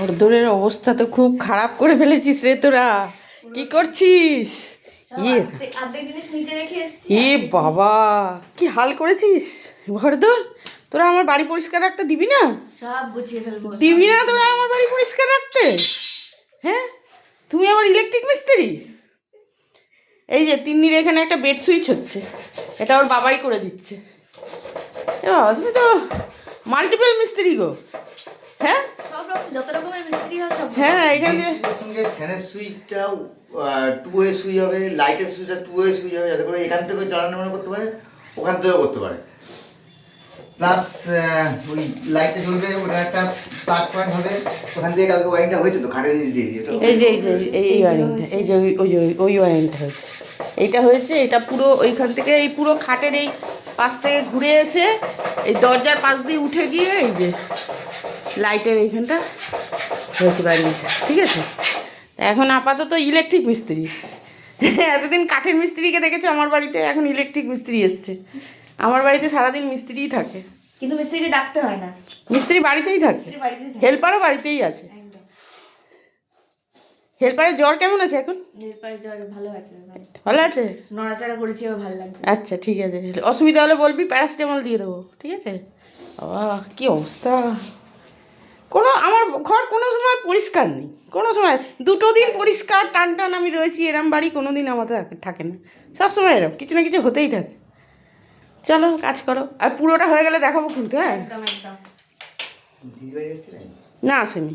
ঘরদোরের অবস্থা তো খুব খারাপ করে ফেলেছিস রে তোরা। কি করছিস? এ বাবা, কি হাল করেছিস ঘরদোর। তোরা আমার বাড়ি পরিষ্কার রাখতে দিবি না? সব গুছিয়ে ফেলবো। দিবি না তোরা আমার বাড়ি পরিষ্কার রাখতে? হ্যাঁ, তুমি আবার ইলেকট্রিক মিস্ত্রি? এই যে তিন্নির এখানে একটা বেড সুইচ হচ্ছে, এটা ওর বাবাই করে দিচ্ছে। এ বাবা, তুমি তো মাল্টিপল মিস্ত্রি গো। হ্যাঁ, যত রকমের মিস্ত্রি হয় সব। হ্যাঁ, এখানে সঙ্গে ফ্যানের সুইচটাও 2 ওয়ে সুইচ হবে, লাইটের সুইচটা 2 ওয়ে সুইচ হবে, যাতে করে এখান থেকেও চালানো করতে পারে, ওখান থেকেও করতে পারে। প্লাস ওই লাইটটা জ্বলবে, ওটা একটা প্লাগ পয়েন্ট হবে, ওখান থেকে কালকে ওয়ারিংটা হয়েছে তো খাটের নিচ দিয়ে। এই যে এই ওয়ারিংটা, এই যে ওই ওয়ারিংটা হয়েছে, এইটা হয়েছে। এটা পুরো ওইখান থেকে এই পুরো খাটের এই পাশ থেকে ঘুরে এসে এই দরজার পাশ দিয়ে উঠে গিয়ে এই যে লাইটের এইখানটা হয়েছে ওয়ারিংটা, ঠিক আছে। এখন আপাতত ইলেকট্রিক মিস্ত্রি। এতদিন কাঠের মিস্ত্রিকে দেখেছো আমার বাড়িতে, এখন ইলেকট্রিক মিস্ত্রি এসছে। আমার বাড়িতে সারাদিন মিস্ত্রিই থাকে, কিন্তু মিস্ত্রিকে ডাকতে হয় না, মিস্ত্রি বাড়িতেই থাকে, হেল্পারও বাড়িতেই আছে। হেল্পারের জ্বর কেমন আছে এখন? হেল্পারের জ্বর ভালো আছে, ভালো আছে, নড়াচড়া করেছি, ভালো লাগছে। আচ্ছা ঠিক আছে, অসুবিধা হলে বলবি, প্যারাসিটামল দিয়ে দেবো, ঠিক আছে। বাবা কী অবস্থা, আমার ঘর কোনো সময় পরিষ্কার নেই, কোনো সময় 2 দিন পরিষ্কার টান টান আমি রয়েছি, এরম বাড়ি কোনো দিন আমাদের থাকে না, সবসময় এরম কিছু না কিছু হতেই থাকে। চলো কাজ করো, আর পুরোটা হয়ে গেলে দেখাবো কিন্তু। হ্যাঁ, একদম একদম। দিদিভাই এসেছিলেন? না আসেনি।